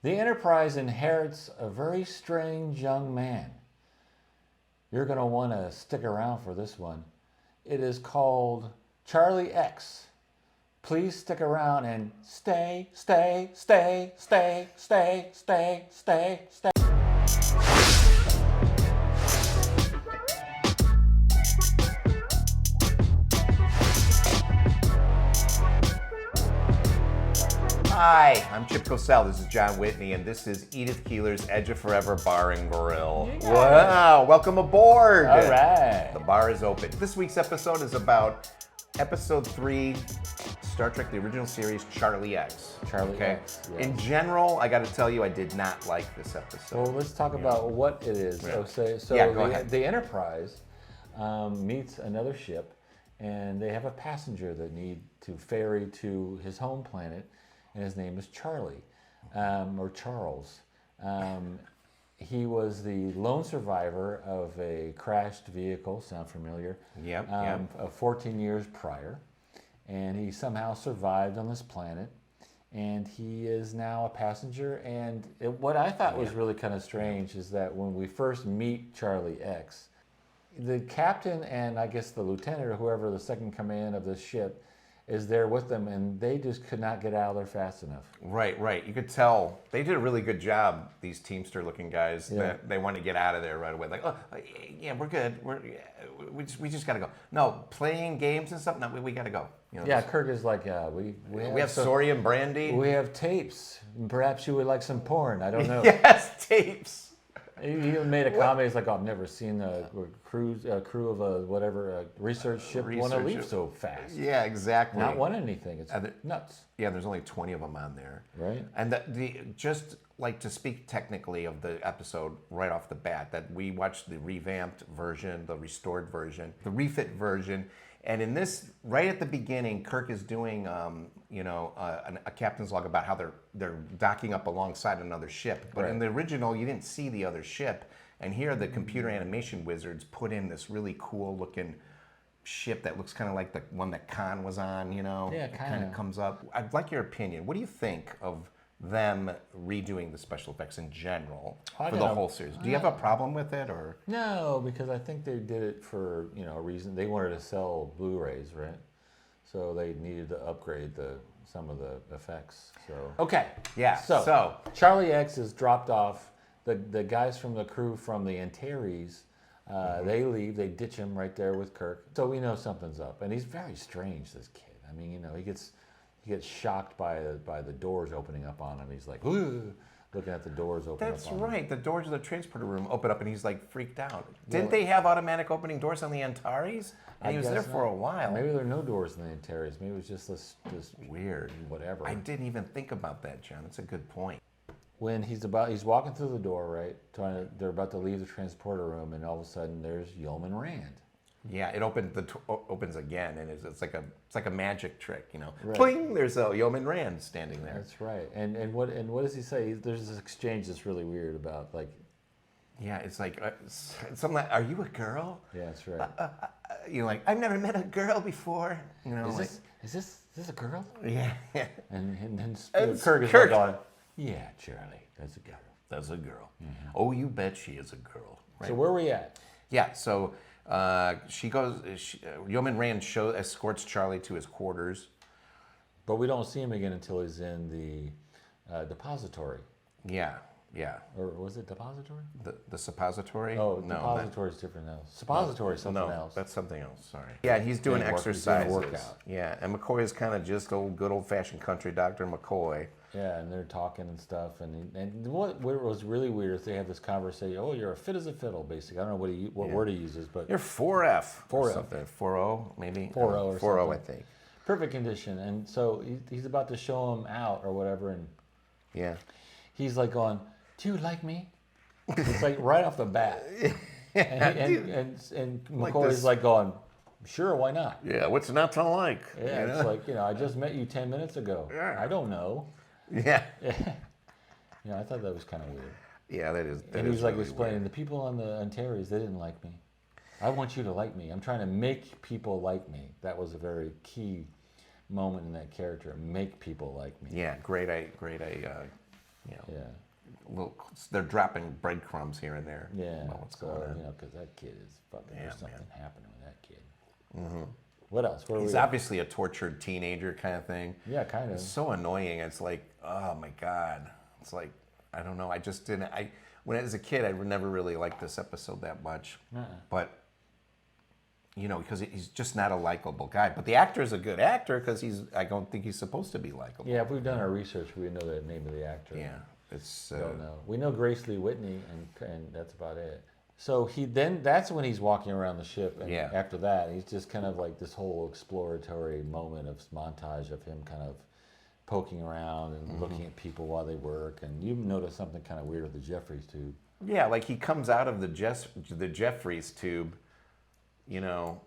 The Enterprise inherits a very strange young man. You're going to want to stick around for this one. It is called Charlie X. Please stick around and stay. Hi, I'm Chip Kocel. This is John Whitney, and this is Edith Keeler's Edge of Forever Bar and Grill. Wow, welcome aboard. All right. The bar is open. This week's episode is about episode 3, Star Trek, the original series, Charlie X. Charlie X, yes. In general, I got to tell you, I did not like this episode. Well, let's talk about what it is. Yeah. Go ahead. The Enterprise meets another ship, and they have a passenger that need to ferry to his home planet, and his name is Charlie, or Charles. He was the lone survivor of a crashed vehicle, sound familiar? Yep. 14 years prior. And he somehow survived on this planet. And he is now a passenger. And what I thought was really kind of strange is that when we first meet Charlie X, the captain and I guess the lieutenant or whoever the second command of this ship is there with them, and they just could not get out of there fast enough. Right. You could tell they did a really good job. These Teamster-looking guys, Yeah. that they want to get out of there right away. Like, yeah, we're good. We just got to go. No, playing games and stuff. No, we got to go. You know, Yeah, Kirk is like, we have Sorian brandy. We have tapes. Perhaps you would like some porn. I don't know. Yes, tapes. He even made a comment. He's like, I've never seen a crew of a research ship want to leave so fast. Yeah, exactly. Not want anything. It's nuts. Yeah, there's only 20 of them on there. Right. And just like to speak technically of the episode right off the bat, that we watched the revamped version, the restored version, the refit version. And in this, right at the beginning, Kirk is doing, a captain's log about how they're docking up alongside another ship. But in the original, you didn't see the other ship. And here, the computer animation wizards put in this really cool-looking ship that looks kind of like the one that Khan was on. Yeah, kind of comes up. I'd like your opinion. What do you think of them redoing the special effects in general for the whole series? Do you have a problem with it, or? No, because I think they did it for a reason. They wanted to sell Blu-rays, right? So they needed to upgrade some of the effects. So okay, yeah. So Charlie X is dropped off. The guys from the crew from the Antares, they leave. They ditch him right there with Kirk. So we know something's up, and he's very strange. This kid. I mean, he gets shocked by the doors opening up on him. He's like, ooh, looking at the doors open up on him. That's right. The doors of the transporter room open up, and he's like freaked out. Didn't they have automatic opening doors on the Antares? And he was there for a while. Maybe there are no doors in the Antares. Maybe it was just this weird whatever. I didn't even think about that, John. That's a good point. When he's walking through the door, right? They're about to leave the transporter room, and all of a sudden there's Yeoman Rand. Yeah, it opens again, and it's like a magic trick, Right. Pling! There's a Yeoman Rand standing there. That's right. And what does he say? There's this exchange that's really weird about like. Yeah, it's like something like, "Are you a girl?" Yeah, that's right. Like, "I've never met a girl before." Is this a girl? Yeah. And Kirk is like going, "Yeah, Charlie, that's a girl. That's a girl. Mm-hmm. Oh, you bet she is a girl." Right? So where are we at? Yeah. So she goes. Yeoman Rand escorts Charlie to his quarters. But we don't see him again until he's in the depository. Yeah. Or was it depository? The suppository? Oh, no, depository is different else. Suppository is something else. That's something else. Sorry. Yeah, he's doing exercises. He's doing a workout. Yeah, and McCoy is kind of just good old-fashioned country Dr. McCoy. Yeah, and they're talking and stuff, and what was really weird is they have this conversation. Oh, you're fit as a fiddle, basically. I don't know what word he uses, but you're 4F. 4F. Something. 4O, maybe. 4O or 4O, something. I think. Perfect condition, and so he's about to show him out or whatever, and yeah, he's like going, "Do you like me?" It's like right off the bat, and McCoy's like going, "Sure, why not?" Yeah, what's not to like? Yeah, it's like I just met you 10 minutes ago. Yeah. I don't know. Yeah. I thought that was kind of weird. Yeah, that is. And he's like explaining, the people on the Antares, they didn't like me. I want you to like me. I'm trying to make people like me. That was a very key moment in that character. Make people like me. Yeah, great Yeah. They're dropping breadcrumbs here and there. Yeah. About what's going on. Because that kid is fucking. Yeah, There's something man. happening with that kid. What else? He's obviously a tortured teenager kind of thing. Yeah, kind of. It's so annoying. It's like, oh my God. It's like, I don't know. I just didn't. When I was a kid, I never really liked this episode that much. But, because he's just not a likable guy. But the actor is a good actor because I don't think he's supposed to be likable. Yeah, if we've done our research, we know the name of the actor. Yeah. It's. Don't know. We know Grace Lee Whitney, and that's about it. So that's when he's walking around the ship, and after that, he's just kind of like this whole exploratory moment of montage of him kind of poking around and looking at people while they work. And you notice something kind of weird with the Jeffries tube. Yeah, like he comes out of the Jeffries tube.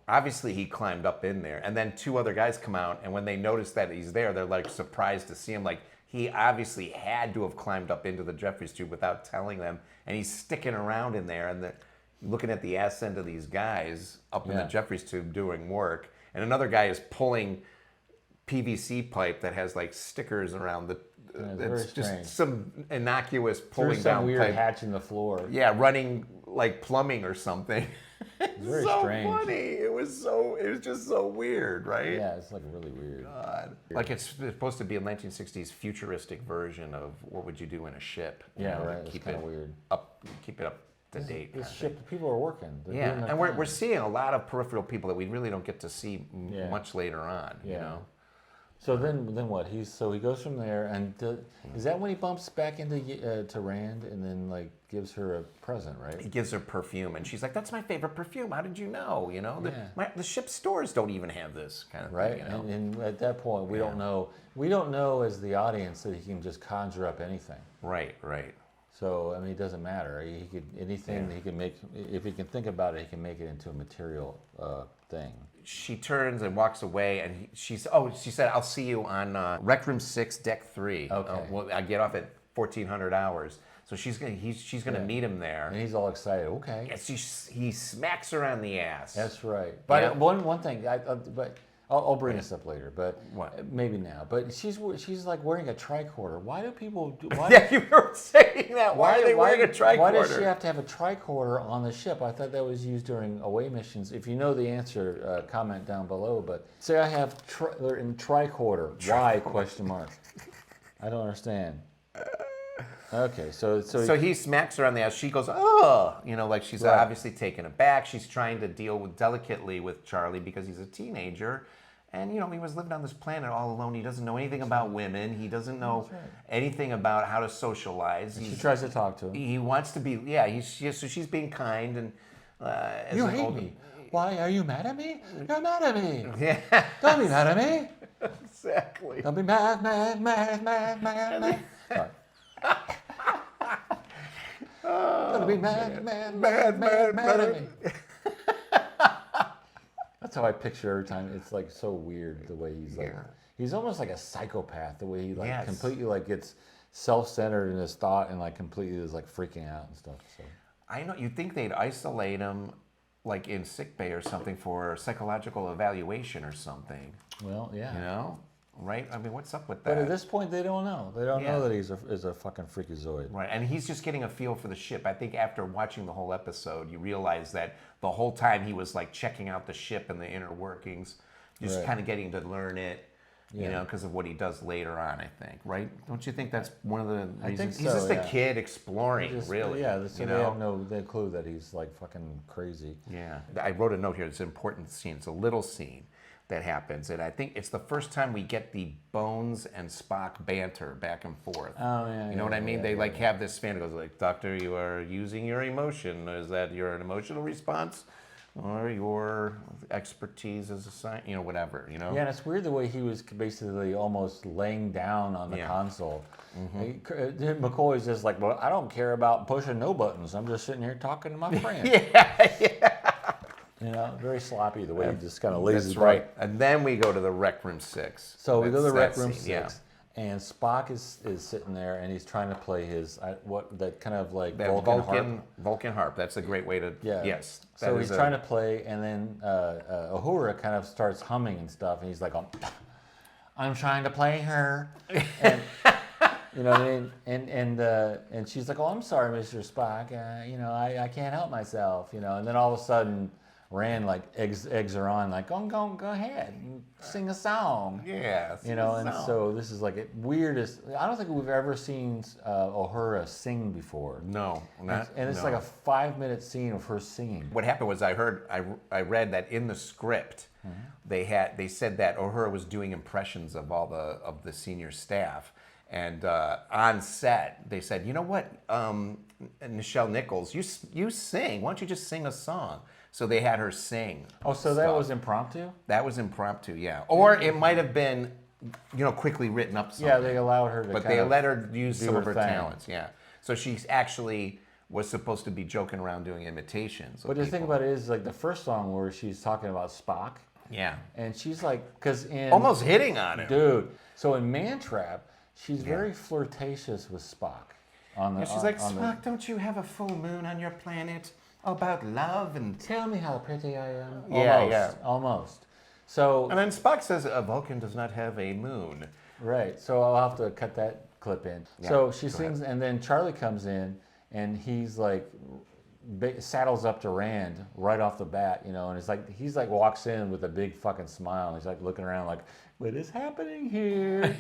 Obviously he climbed up in there, and then two other guys come out, and when they notice that he's there, they're like surprised to see him. Like he obviously had to have climbed up into the Jeffries tube without telling them, and he's sticking around in there, and looking at the ass end of these guys up in the Jeffries tube doing work, and another guy is pulling PVC pipe that has like stickers around the. It's just strange. Some innocuous pulling Through some down weird pipe. hatch in the floor. Yeah, running like plumbing or something. It's very so strange. funny. It was just so weird, right? Yeah, it's like really weird. God. Like it's supposed to be a 1960s futuristic version of what would you do in a ship? Yeah, right. It's kind of weird. Keep it up to date. This ship, people are working. They're Yeah, doing their and thing. we're seeing a lot of peripheral people that we really don't get to see much later on. Yeah. So then what? He goes from there, and is that when he bumps back into to Rand and then like gives her a present, right? He gives her perfume, and she's like, "That's my favorite perfume. How did you know? The ship stores don't even have this kind of Right. thing." And at that point, we don't know. We don't know as the audience that he can just conjure up anything. Right. So it doesn't matter. He could anything that he can make. If he can think about it, he can make it into a material thing. She turns and walks away, and she said, "I'll see you on Rec Room 6, Deck 3. Okay. I get off at 1400 hours." So she's gonna meet him there. And he's all excited. Okay. And he smacks her on the ass. That's right. But one thing, but I'll bring this up later. But What? maybe now. But she's like wearing a tricorder. Why do people? Yeah, you were saying that. Why are they wearing a tricorder? Why does she have to have a tricorder on the ship? I thought that was used during away missions. If you know the answer, comment down below. But say I have they're in tricorder. Why? Question mark. I don't understand. Okay, so he smacks her on the ass. She goes, "Oh," like she's Right. obviously taken aback. She's trying to deal delicately with Charlie because he's a teenager. And, he was living on this planet all alone. He doesn't know anything about women. He doesn't know anything about how to socialize. she tries to talk to him. He wants to be, so she's being kind. And You hate me. Why are you mad at me? You're mad at me. Yeah, Don't be mad at me. exactly. Don't be mad. Don't be mad at me. That's how I picture every time. It's like so weird the way he's like. He's almost like a psychopath. The way he completely like gets self-centered in his thought and like completely is like freaking out and stuff. So I know you'd think they'd isolate him like in sickbay or something for psychological evaluation or something. well, yeah. Right? I mean, what's up with that? But at this point, they don't know. They don't know that he's a fucking freakazoid. Right, and he's just getting a feel for the ship. I think after watching the whole episode, you realize that the whole time he was like checking out the ship and the inner workings, just kind of getting to learn it, because of what he does later on, I think, right? Don't you think that's one of the reasons? I think so, he's just a kid exploring, really. Yeah, so they have no clue that he's like fucking crazy. Yeah. I wrote a note here. It's an important scene. It's a little scene that happens, and I think it's the first time we get the Bones and Spock banter back and forth. Oh yeah, you know what I mean? They have this fan that goes like, "Doctor, you are using your emotion. Is that your an emotional response, or your expertise as a science? Whatever. Yeah, and it's weird the way he was basically almost laying down on the console. McCoy's just like, well, I don't care about pushing no buttons. I'm just sitting here talking to my friend. Very sloppy the way he just kind of lays That's it right. And then we go to the Rec Room 6. So we go to the Rec Room scene, 6, and Spock is sitting there, and he's trying to play his that kind of like That Vulcan harp. Vulcan harp. That's a great way to. Yeah. Yes. So he's trying to play, and then Uhura kind of starts humming and stuff, and he's like, I'm trying to play her. And You know what I mean? And she's like, "Oh, I'm sorry, Mr. Spock. I can't help myself." And then all of a sudden, Rand like eggs her on, like, "Go ahead, and sing a song." Yeah. And so this is like the weirdest. I don't think we've ever seen Uhura sing before. No, And it's like a 5-minute scene of her singing. What happened was I read that in the script they said that Uhura was doing impressions of all the senior staff, and on set they said, "You know what, Nichelle Nichols, you sing. Why don't you just sing a song?" So they had her sing. Oh, so that was impromptu? That was impromptu, yeah. Or it might have been, quickly written up something. Yeah, they allowed her to. But they let her use some of her thing. talents, yeah. So she actually was supposed to be joking around doing imitations. But the thing about it is, like the first song where she's talking about Spock. Yeah. And she's like, because in almost hitting on him, dude. So in Man Trap, she's very flirtatious with Spock. She's like, Spock, don't you have a full moon on your planet about love and tell me how pretty I am? Almost. So and then Spock says a Vulcan does not have a moon. Right. So I'll have to cut that clip in. Yeah, so she sings, and then Charlie comes in, and he's like saddles up to Rand right off the bat, and it's like he's like walks in with a big fucking smile. He's like looking around like, what is happening here?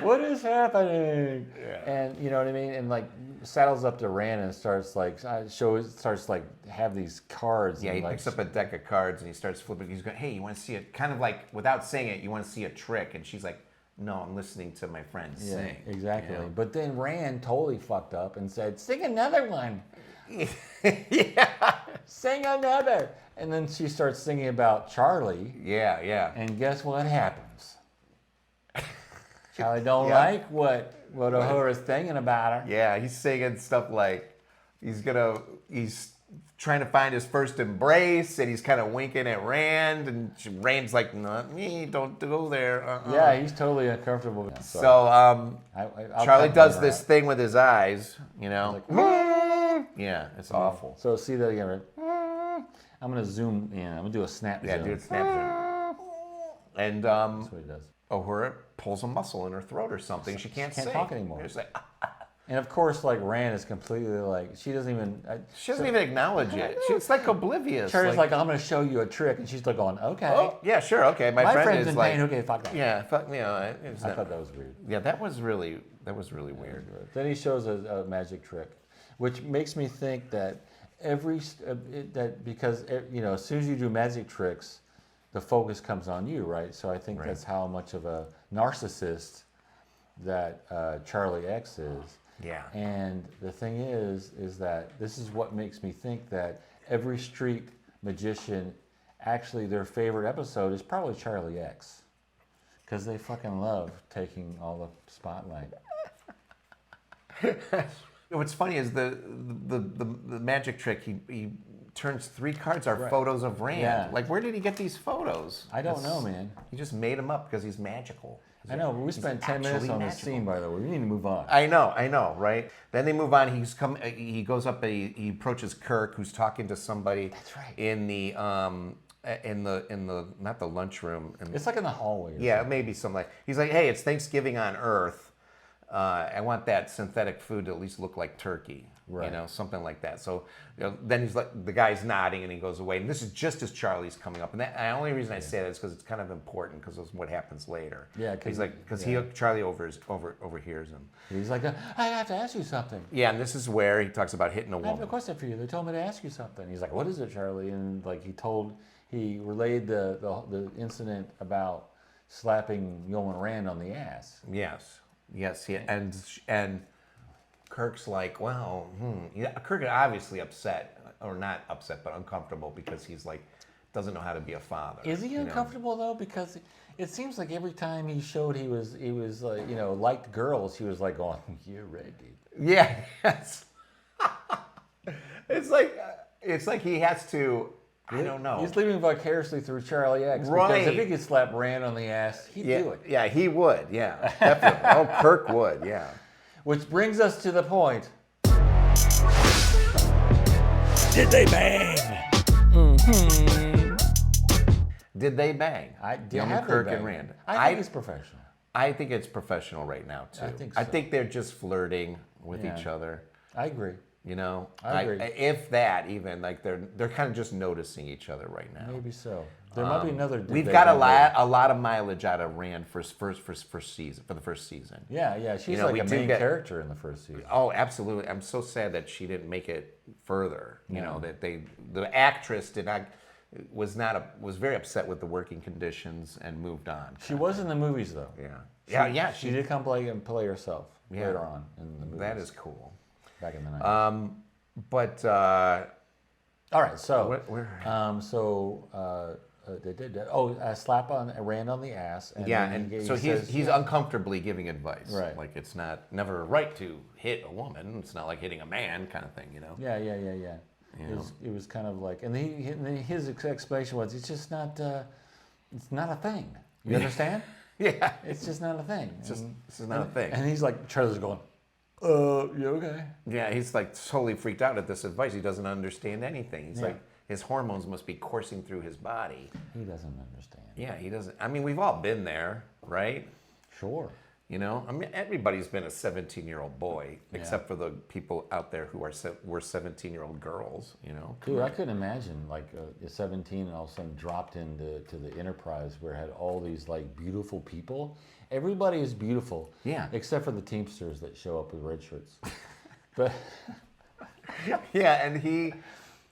What is happening? Yeah. And you know what I mean? And like saddles up to Rand and starts like have these cards. Yeah, and, he picks up a deck of cards and he starts flipping. He's going, "Hey, you want to see it?" Kind of like without saying it, you want to see a trick, and she's like, "No, I'm listening to my friends sing." Exactly. But then Rand totally fucked up and said, "Sing another one." Yeah. Sing another. And then she starts singing about Charlie. Yeah. And guess what happens? Charlie don't like what Uhura's thinking about her. Yeah, he's singing stuff like he's trying to find his first embrace, and he's kind of winking at Rand, and Rand's like, "Not me, don't go there." Yeah, he's totally uncomfortable. So Charlie does this thing with his eyes, Like, yeah, it's awful. So see that again, right? I'm gonna zoom in. I'm gonna do a snap zoom. Yeah, do a snap zoom. And that's what he does. Uhura pulls a muscle in her throat or something. She can't talk anymore. It's like, and of course, like Rand is completely like she doesn't even acknowledge it. She's like oblivious. Charlie's like, "I'm going to show you a trick," and she's like going, "Okay." Oh, yeah, sure, okay. My friend is in like, pain. Okay, fuck that. Yeah, fuck me. I thought that was weird. Yeah, that was really weird. Then he shows a magic trick, which makes me think that because as soon as you do magic tricks, the focus comes on you, right? So I think that's how much of a narcissist that Charlie X is. Yeah. And the thing is that this is what makes me think that every street magician, actually their favorite episode is probably Charlie X. Because they fucking love taking all the spotlight. What's funny is the magic trick, he turns 3 cards are photos of Rand. Yeah. Like, where did he get these photos? I don't know, man. He just made them up because he's magical. I know, but we spent 10 minutes on this scene, by the way. We need to move on. I know, right? Then they move on. He goes up. He approaches Kirk, who's talking to somebody. That's right. In the not the lunchroom. It's like in the hallway. Yeah, maybe something like. He's like, "Hey, it's Thanksgiving on Earth. I want that synthetic food to at least look like turkey." Right. Something like that. So then he's like, the guy's nodding and he goes away. And this is just as Charlie's coming up. And the only reason I say that is because it's kind of important because of what happens later. Yeah, because Charlie overhears him. He's like, "I have to ask you something." Yeah, and this is where he talks about hitting a "I have woman. a question for you. They told me to ask you something." He's like, "What is it, Charlie?" And like he relayed the incident about slapping Yeoman Rand on the ass. Yes, yeah. And Kirk's like, well, Kirk is obviously upset, or not upset, but uncomfortable because he's like, doesn't know how to be a father. Is he uncomfortable though? Because it seems like every time he showed he was like, liked girls, he was like going, "You're ready." Yeah, yes. It's like he has to. I don't know. He's living vicariously through Charlie X. Right. Because if he could slap Rand on the ass, he'd do it. Yeah, he would. Yeah, definitely. Oh, Kirk would. Yeah. Which brings us to the point. Did they bang? Did they bang? Have Kirk they and banged? Rand. I think it's professional. I think it's professional right now too. I think I so. think they're just flirting with Yeah. each other. I agree. You know, I agree. if that even like they're kind of just noticing each other right now. Maybe so. There might be another. We've debate got on a lot of mileage out of Rand for the first season. Yeah. She's know, like we a do main get- character in the first season. Oh, absolutely. I'm so sad that she didn't make it further. You know, that the actress was very upset with the working conditions and moved on. She was in the movies though. Yeah. She did come play herself Yeah. later on in the movies. That is cool. back in the 90s. But All right, so where- they did that. Oh, a slap on Rand on the ass. And yeah, then and he so says, he's uncomfortably giving advice. Right. Like it's never right to hit a woman. It's not like hitting a man kind of thing, you know. Yeah. It was kind of like, and his explanation was, it's just not, it's not a thing. You understand? Yeah. It's just not a thing. This is not a thing. And he's like, Charlie's going, yeah, okay. Yeah, he's like totally freaked out at this advice. He doesn't understand anything. He's Yeah. like, his hormones must be coursing through his body. He doesn't understand. Yeah, he doesn't. I mean, we've all been there, right? Sure. You know, I mean, everybody's been a 17-year-old boy, except for the people out there who were 17-year-old girls. You know. Dude, I couldn't imagine like a 17 and all of a sudden dropped into the Enterprise where it had all these like beautiful people. Everybody is beautiful. Yeah. Except for the Teamsters that show up with red shirts. But Yeah, and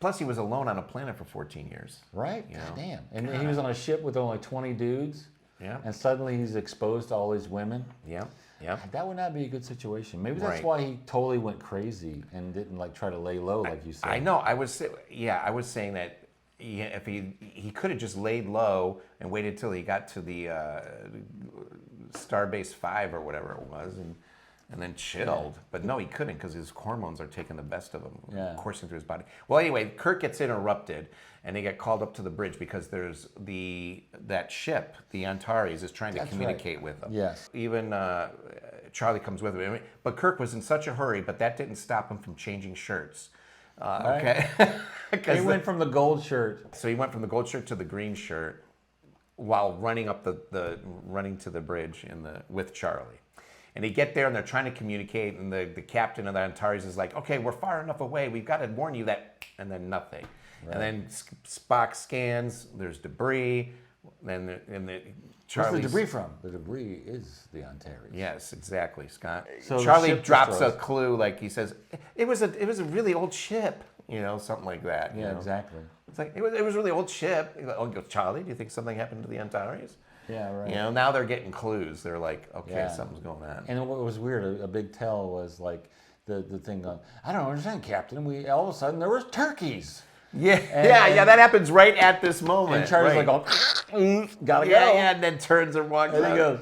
plus he was alone on a planet for 14 years. right? You God know? damn. And he was on a ship with only 20 dudes. Yeah. And suddenly he's exposed to all these women. Yeah. Yeah. That would not be a good situation. Maybe that's Right. why he totally went crazy and didn't like try to lay low like you said. I know. I was saying that if he could have just laid low and waited till he got to the Starbase 5 or whatever it was, and then chilled. But no, he couldn't because his hormones are taking the best of him, coursing through his body. Well, anyway, Kirk gets interrupted, and they get called up to the bridge because there's that ship, the Antares, is trying to That's communicate right. with them. Yes. Even Charlie comes with him. But Kirk was in such a hurry, but that didn't stop him from changing shirts. Okay. He went from the gold shirt. So he went from the gold shirt to the green shirt while running up running to the bridge with Charlie. And they get there and they're trying to communicate, and the captain of the Antares is like, okay, we're far enough away. We've got to warn you that, and then nothing. Right. And then Spock scans, there's debris, and Charlie's... Where's the debris from? The debris is the Antares. Yes, exactly, Scott. So the Charlie ship drops destroys. a clue, like he says, it was a really old ship, something like that. Yeah, exactly. It's like, it was a really old ship. Oh, Charlie, do you think something happened to the Antares? Yeah, right. Now they're getting clues. They're like, okay, Yeah. something's going on. And what was weird, a big tell was like the thing going, I don't understand, Captain. All of a sudden there was turkeys. Yeah, and- that happens right at this moment. And Charlie's right. like, oh, gotta go. Yeah, and then turns and walks And out. he goes.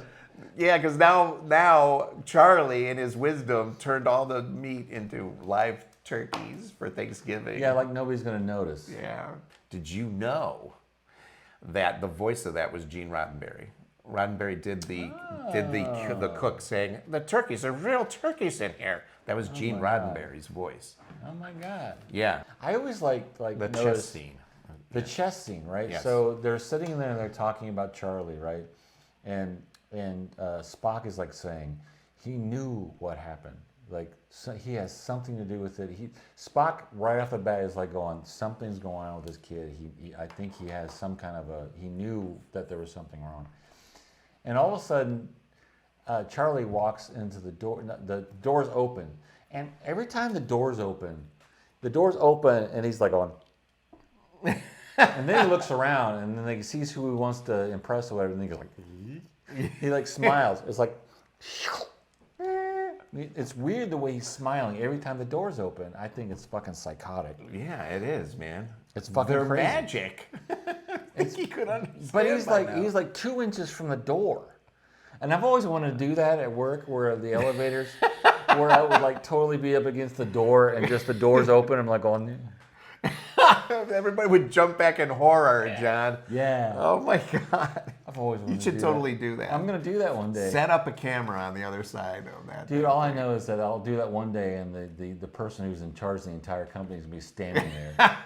Yeah, because now Charlie, in his wisdom, turned all the meat into live turkeys for Thanksgiving. Yeah, like nobody's gonna notice. Yeah. Did you know that the voice of that was Gene Roddenberry? Roddenberry did the cook saying, "The turkeys are real turkeys in here." That was Gene Roddenberry's voice. Oh my God. Yeah. I always like The chess notice scene. the chess scene, right? Yes. So they're sitting there and they're talking about Charlie, right? And Spock is like saying he knew what happened. Like he has something to do with it. Spock right off the bat is like going, something's going on with this kid. I think he has some kind of he knew that there was something wrong. And all of a sudden, Charlie walks into the door. The door's open, and every time the door's open, and he's like going. And then he looks around, and then he sees who he wants to impress or whatever, and he goes like, he like smiles. It's like, it's weird the way he's smiling every time the door's open. I think it's fucking psychotic. Yeah, it is, man. It's fucking They're crazy. magic. I think he could understand. But he's by like now. he's like 2 inches from the door, and I've always wanted to do that at work, where the elevators, where I would like totally be up against the door and just the door's open. I'm like going, Everybody would jump back in horror, John. yeah. Oh my God. I've always wanted You to should do totally do that. I'm gonna do that one day. Set up a camera on the other side of that. Dude, all I know is that I'll do that one day, and the person who's in charge of the entire company is gonna be standing there.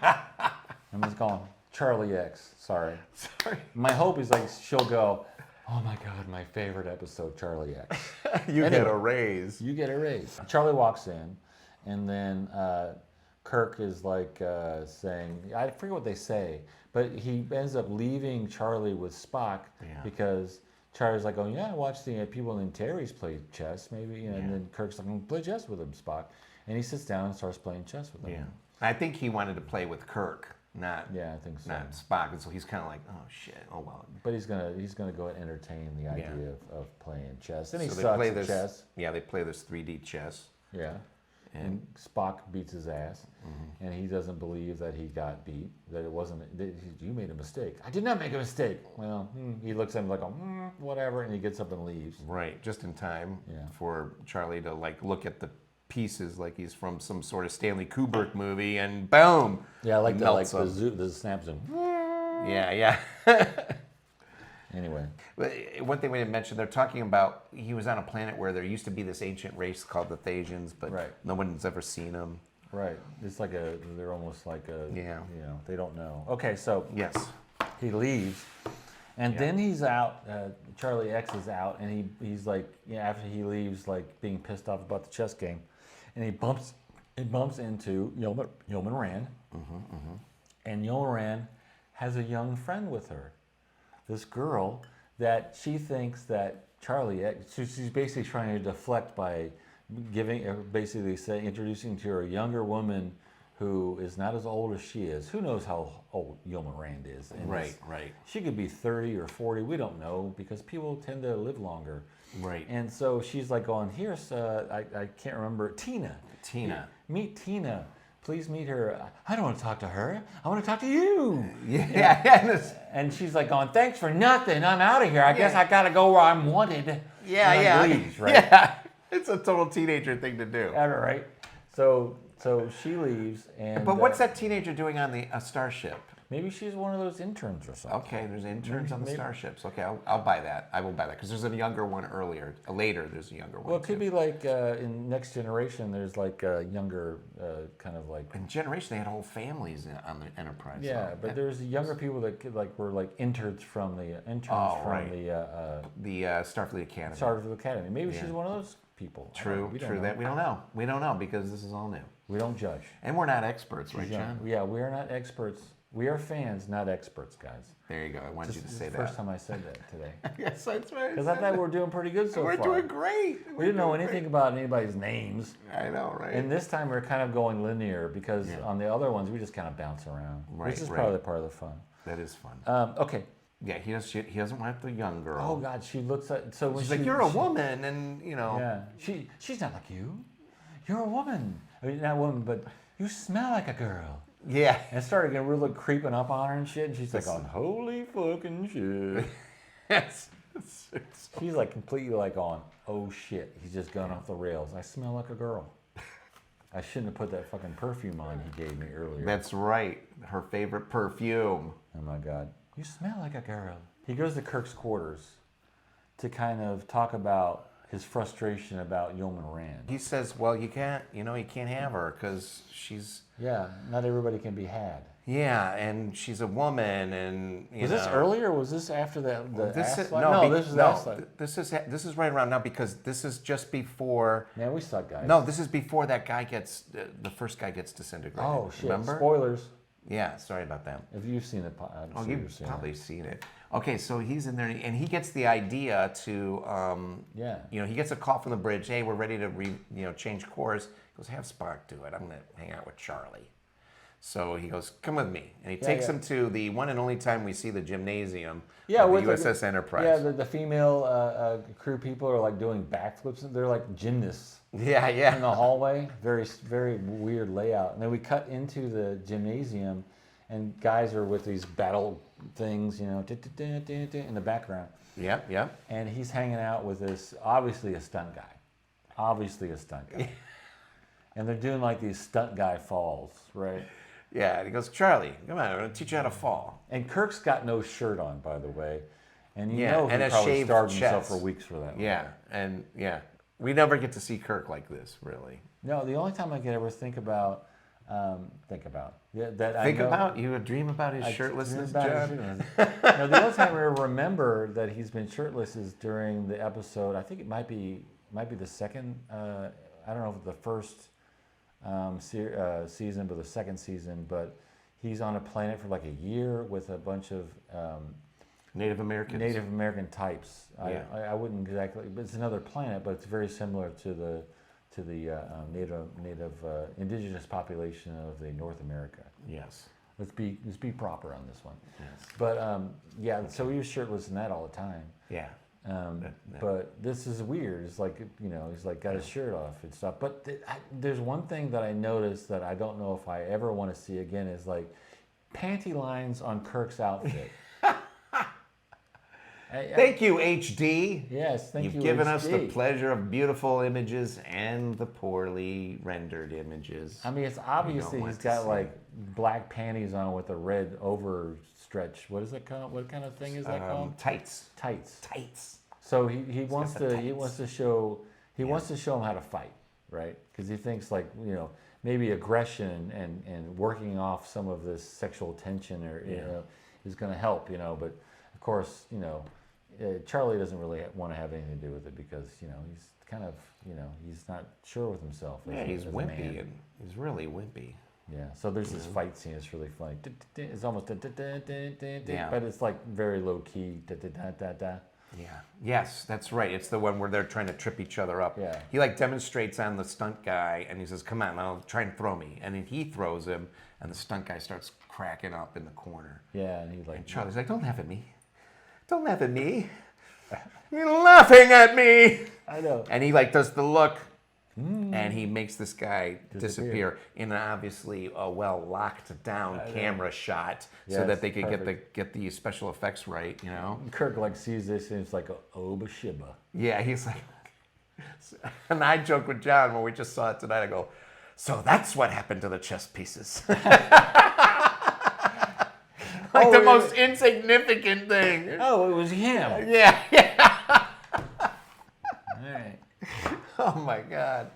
I'm just going, Charlie X. Sorry. Sorry. My hope is like she'll go, Oh my God, my favorite episode, Charlie X. You Anyway. get a raise. You get a raise. Charlie walks in, and then Kirk is like saying, I forget what they say, but he ends up leaving Charlie with Spock because Charlie's like, oh yeah, I watched the people named Terry's play chess, maybe, and then Kirk's like, play chess with him, Spock, and he sits down and starts playing chess with him. Yeah, I think he wanted to play with Kirk, not I think so. not Spock, and so he's kind of like, oh shit, oh well. But he's gonna go and entertain the idea of playing chess, and he So they sucks play at this, chess. Yeah, they play this 3D chess. Yeah. And Spock beats his ass, and he doesn't believe that he got beat, that it wasn't, you made a mistake. I did not make a mistake. Well, he looks at him like, whatever, and he gets up and leaves. Right, just in time for Charlie to like look at the pieces like he's from some sort of Stanley Kubrick movie, and boom. Yeah, I like the snaps and Yeah. anyway. One thing we didn't mention, they're talking about he was on a planet where there used to be this ancient race called the Thasians, but no one's ever seen them. Right. It's like they're almost like Yeah. you know, they don't know. Okay, so Yes. he leaves, and then he's out, Charlie X is out, and he's like, after he leaves, like being pissed off about the chess game, and he bumps into Yeoman Rand, and Yeoman Rand has a young friend with her. This girl that she thinks that Charlie X, she's basically trying to deflect by introducing to her a younger woman who is not as old as she is. Who knows how old Yeoman Rand is? And Right. She could be 30 or 40. We don't know because people tend to live longer. Right. And so she's like going, here's, I can't remember, Tina. Meet Tina. Please meet her. I don't want to talk to her. I want to talk to you. Yeah. And she's like going, thanks for nothing. I'm out of here. I guess I got to go where I'm wanted. Yeah. Leaves, right? Yeah. It's a total teenager thing to do. All right. So she leaves, and But what's that teenager doing on a starship? maybe she's one of those interns or something. Okay, there's interns on the Maybe. starships. Okay, I'll buy that. I will buy that because there's a younger one earlier. Later, there's a younger one. Well, it could too. be like in Next Generation. There's like a younger kind of like. In Generation, they had whole families on the Enterprise. Yeah, so but there's younger people that were like interns from the the Starfleet Academy. Starfleet Academy. Maybe she's one of those people. True. We That we don't know. We don't know because this is all new, We don't judge. and we're not experts, right, She's young. John? Yeah, we are not experts. We are fans, not experts, guys. There you go. I wanted you to This is say the that. first time I said that today. Yes, that's right. Because I thought we were doing pretty good so We're far. doing great. We didn't know anything about anybody's names. I know, right? And this time we're kind of going linear because on the other ones we just kind of bounce around. Right, This is right. probably part of the fun. That is fun. Okay. Yeah, he doesn't want the young girl. Oh God, she looks at so when She's like, you're a woman, and you know. Yeah, she's not like you. You're a woman. I mean, not a woman, but you smell like a girl. Yeah. And it started getting really creeping up on her and shit. And she's like, on holy fucking shit. Yes. She's like completely like on, oh shit, he's just gone off the rails. I smell like a girl. I shouldn't have put that fucking perfume on he gave me earlier. That's right. Her favorite perfume. Oh my God. You smell like a girl. He goes to Kirk's quarters to kind of talk about his frustration about Yeoman Rand. He says, well, you can't have her because she's, Yeah, not everybody can be had. and she's a woman, and Was this earlier or was this after the This ass is, slide? no, this is the ass slide. this is right around now because this is just before. Man, we suck, guys. No, this is before that guy the first guy gets disintegrated. Oh, shit. Remember? Spoilers. Yeah, sorry about that. If you've seen it, I'm Oh, sure you've you've seen probably it. seen it. Okay, so he's in there, and he gets the idea to, Yeah. he gets a call from the bridge. Hey, we're ready to change course. He goes, have Spock do it. I'm gonna hang out with Charlie. So he goes, come with me, and he takes him to the one and only time we see the gymnasium of the USS Enterprise. Yeah, the female crew people are like doing backflips. They're like gymnasts Yeah. in the hallway. Very, very weird layout. And then we cut into the gymnasium, and guys are with these battle things, in the background. Yep. And he's hanging out with this, obviously a stunt guy. And they're doing like these stunt guy falls, right? Yeah, and he goes, Charlie, come on, I'm gonna teach you how to fall. And Kirk's got no shirt on, by the way. And he and a probably shaved starved chest. himself for weeks for that. We never get to see Kirk like this, really. No, the only time I could ever think about think about. Yeah, that I Think know, about you would dream about his I shirtlessness, dream about his John. shirtlessness. Now, the only time I remember that he's been shirtless is during the episode. I think it might be the second. I don't know if the first season, but the second season. But he's on a planet for like a year with a bunch of Native Americans. Native American types. Yeah. I wouldn't exactly, but it's another planet, but it's very similar to the native indigenous population of the North America. Yes. Let's be proper on this one. Yes. But yeah, so he was shirtless in that all the time. Yeah. But this is weird. It's like, he's like got his shirt off and stuff. But there's one thing that I noticed that I don't know if I ever want to see again is like panty lines on Kirk's outfit. Thank you, HD. Yes, thank you. You've given us the HD. pleasure of beautiful images and the poorly rendered images. I mean, it's obviously want he's to got see. like black panties on with a red overstretch. What is it called? What kind of thing is that called? Tights. Tights. Tights. So he wants got the to tights. show him how to fight, right? Because he thinks like maybe aggression and working off some of this sexual tension is going to help, but of course Charlie doesn't really want to have anything to do with it because he's kind of he's not sure with himself. Yeah, he's as a wimpy, man. and he's really wimpy. Yeah, so there's this fight scene. It's really funny. It's almost Yeah. but it's like very low key. Yeah. Yes, that's right. It's the one where they're trying to trip each other up. Yeah. He like demonstrates on the stunt guy, and he says, "Come on, I'll try and throw me." And then he throws him, and the stunt guy starts cracking up in the corner. Yeah, and he like And Charlie's like, "Don't laugh at me. Don't laugh at me. You're laughing at me." I know. And he like does the look, and he makes this guy disappear in an obviously a well locked down camera shot, so Yes, that they could perfect. get the special effects right. Kirk like sees this and it's like oh bashiba. Yeah, he's like, and I joke with John when we just saw it tonight. I go, "So that's what happened to the chess pieces." Like the most insignificant thing. Oh, it was him. Yeah, yeah. All right. Oh my God.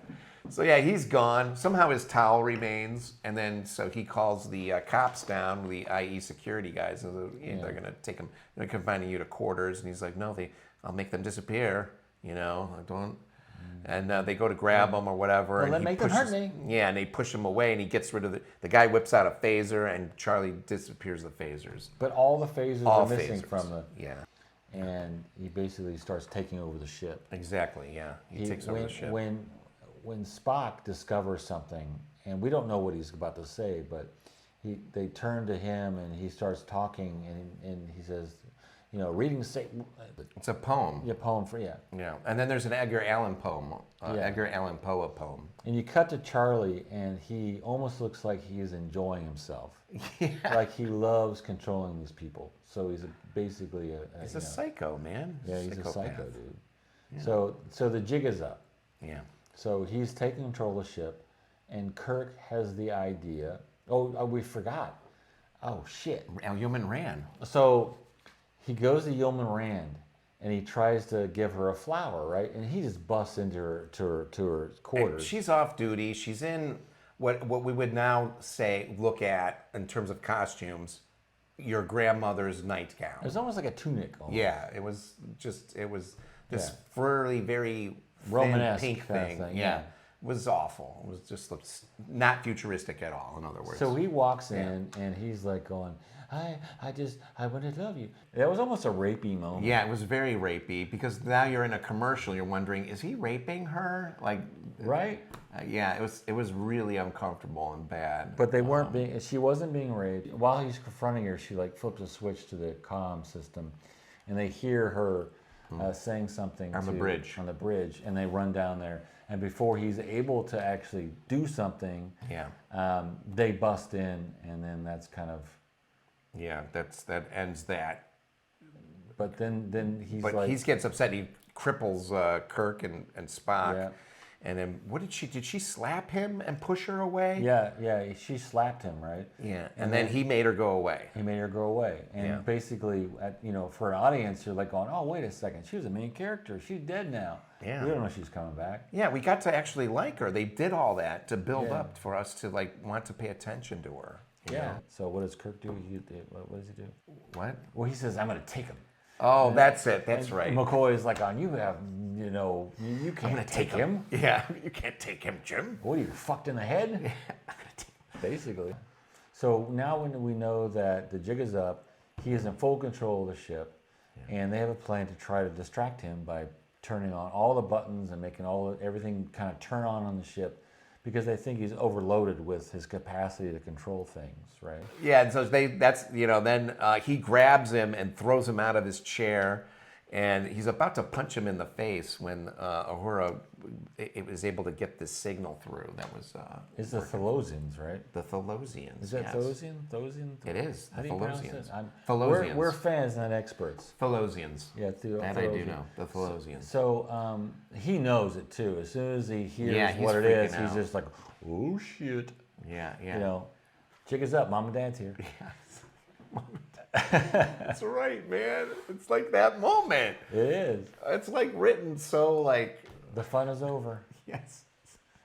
So yeah, he's gone. Somehow his towel remains, and then so he calls the cops down, the IE security guys. And they're gonna take him, they're confining you to quarters, and he's like, "No, I'll make them disappear. I don't." And they go to grab him or whatever. Don't and let he make them hurt pushes- me. Yeah, and they push him away, and he gets rid of the guy whips out a phaser, and Charlie disappears the phasers. But all the phasers All are missing phasers. from the, Yeah, and he basically starts taking over the ship. exactly. Yeah, he takes over the ship. When Spock discovers something, and we don't know what he's about to say, but they turn to him and he starts talking, and he says, reading It's a poem. a poem for yeah. Yeah, and then there's an Edgar Allan poem, Yeah. Edgar Allan Poe poem. And you cut to Charlie, and he almost looks like he's enjoying himself. Yeah. Like he loves controlling these people. So he's basically He's a psycho, man. yeah, he's a psychopath. psycho dude. Yeah. So the jig is up. Yeah. So he's taking control of the ship, and Kirk has the idea. Oh, we forgot. Oh shit. Yeoman Rand. So he goes to Yeoman Rand, and he tries to give her a flower, right? And he just busts into her quarters. And she's off duty. She's in what we would now look at in terms of costumes, your grandmother's nightgown. It was almost like a tunic. Almost. Yeah, it was this Yeah. furry, very thin Romanesque pink kind of thing. thing, Yeah. yeah. It was awful. It was just looks not futuristic at all, in other words. So he walks in, and he's like going, I want to love you. That was almost a rapey moment. Yeah, it was very rapey because now you're in a commercial. You're wondering, is he raping her? Like, Right? Yeah, it was really uncomfortable and bad. But they weren't being. She wasn't being raped. While he's confronting her, she like flips a switch to the comm system, and they hear her saying something On the bridge. On the bridge, and they run down there. And before he's able to actually do something, Yeah. they bust in, and then that's kind of. Yeah, that ends that. But then he's But like. he gets upset. He cripples Kirk and Spock. Yeah. And then did she slap him and push her away? Yeah, she slapped him, right? Yeah, and then he made her go away. He made her go away. And basically, for an audience, you're like going, oh, wait a second. She was a main character. She's dead now. Yeah. We don't know she's coming back. Yeah, we got to actually like her. They did all that to build up for us to want to pay attention to her. You know? So what does Kirk do? What does he do? What? Well, he says, I'm going to take him. Oh, that's it. That's right. McCoy is like, you have, you can't take him. Yeah, you can't take him, Jim. What are you, fucked in the head? Basically. So now when we know that the jig is up, he is in full control of the ship, and they have a plan to try to distract him by turning on all the buttons and making everything kind of turn on the ship, because they think he's overloaded with his capacity to control things, right? Yeah, and so then he grabs him and throws him out of his chair, and he's about to punch him in the face when Uhura was able to get this signal through. That was It's the Thelosians, right? the Thelosians. Is that yes. Thelosian? Thhelosian? It is. How The do you pronounce it? Thelosians. Thelosians. We're fans, not experts. Thelosians. Yeah, That I do know. The Thelosians. So he knows it too. As soon as he hears he's what it is, freaking he's out. just like, oh shit. Yeah. Jig is up, mom and dad's here. That's right, man. It's like that moment. It is. It's written so The fun is over. yes.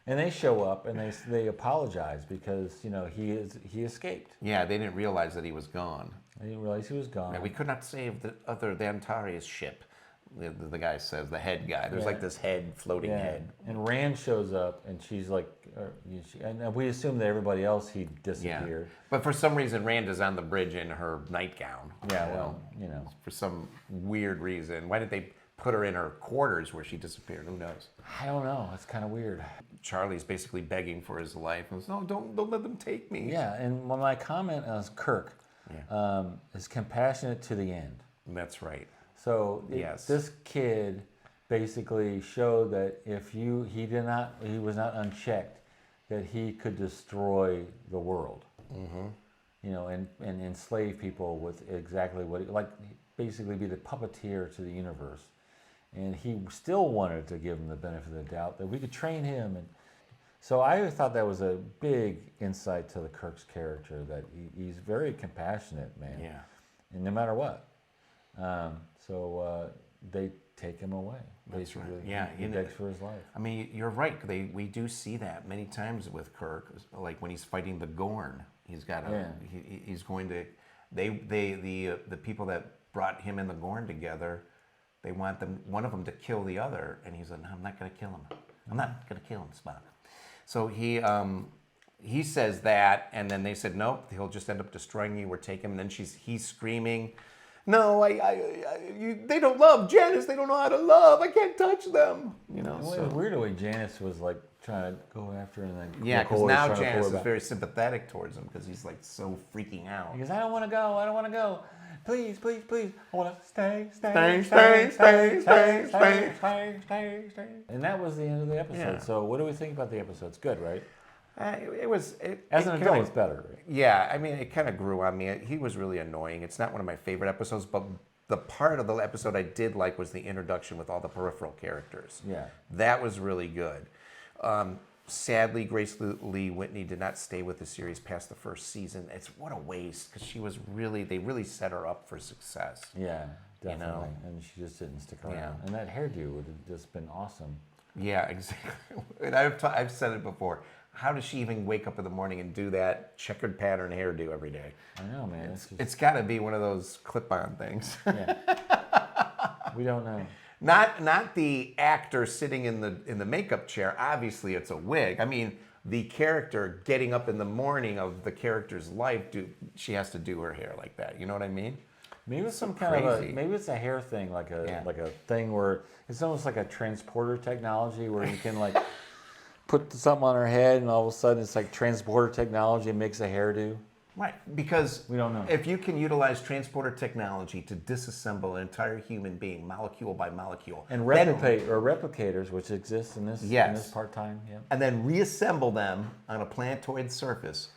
And they show up and they apologize because he escaped. Yeah, they didn't realize that he was gone. They didn't realize he was gone. And we could not save the Antarius ship. The guy says, the head guy. There's this head, floating head. And Rand shows up and she's like, and we assume that everybody else he disappeared. But for some reason, Rand is on the bridge in her nightgown. Yeah, For some weird reason. Why did they put her in her quarters where she disappeared? Who knows? I don't know. It's kind of weird. Charlie's basically begging for his life. And says, no, don't let them take me. Yeah, and my comment is Kirk is compassionate to the end. That's right. So Yes. this kid basically showed that if he was not unchecked, that he could destroy the world. And enslave people with exactly basically be the puppeteer to the universe. And he still wanted to give him the benefit of the doubt that we could train him. And so I thought that was a big insight to the Kirk's character, that he's very compassionate, man. Yeah. And no matter what. So they take him away. That's right. Basically. Yeah, He begs for his life. I mean, you're right. We do see that many times with Kirk, like when he's fighting the Gorn. He's got he's going to. The people that brought him and the Gorn together, they want one of them to kill the other, and he's like, no, I'm not going to kill him. I'm not going to kill him, Spock. So he says that, and then they said, nope, he'll just end up destroying you or take him. And then he's screaming, no, they don't love Janice. They don't know how to love. I can't touch them. It was weird the way Janice was like trying to go after him. And yeah, because now Janice is very sympathetic towards him because he's like so freaking out. He goes, I don't want to go. I don't want to go. Please, please, please. I want to stay. And that was the end of the episode. Yeah. So what do we think about the episode? It's good, right? As an adult, it's better. Right? Yeah, I mean, it kind of grew on me. He was really annoying. It's not one of my favorite episodes, but the part of the episode I did like was the introduction with all the peripheral characters. Yeah. That was really good. Sadly, Grace Lee Whitney did not stay with the series past the first season. What a waste, because they really set her up for success. Yeah, definitely. And she just didn't stick around. Yeah. And that hairdo would have just been awesome. Yeah, exactly. And I've said it before. How does she even wake up in the morning and do that checkered pattern hairdo every day? I know, man. It's got to be one of those clip-on things. Yeah. We don't know. Not the actor sitting in the makeup chair. Obviously, it's a wig. I mean, the character getting up in the morning of the character's life, she has to do her hair like that. You know what I mean? Maybe it's maybe it's a hair thing, like a thing where it's almost like a transporter technology where you can like put something on her head and all of a sudden it's like transporter technology and makes a hairdo. Right, because we don't know. If you can utilize transporter technology to disassemble an entire human being molecule by molecule, and replicators, which exist in this part-time, and then reassemble them on a planetoid surface,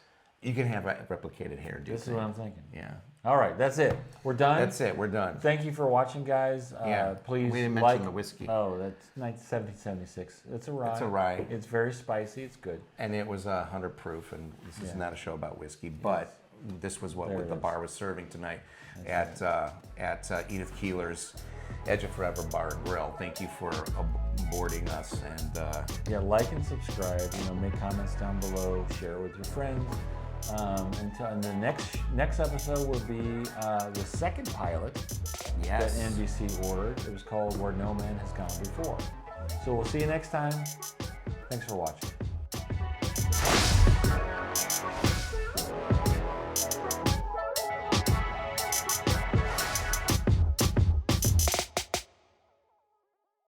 you can have a replicated hairdo. This is what I'm thinking. Yeah, All right, that's it. We're done. That's it. We're done. Thank you for watching, guys. Yeah. Please We didn't mention like the whiskey. Oh, that's 1776. It's a rye. It's a rye. It's very spicy. It's good. And it was 100 proof, and this is Yeah. not a show about whiskey, but this was what There it the is. bar was serving tonight at Edith Keeler's Edge of Forever Bar and Grill. Thank you for boarding us, and Yeah, like and subscribe. Make comments down below. Share with your friends. And the next episode will be the second pilot that yes. NBC ordered. It was called Where No Man Has Gone Before. So we'll see you next time. Thanks for watching.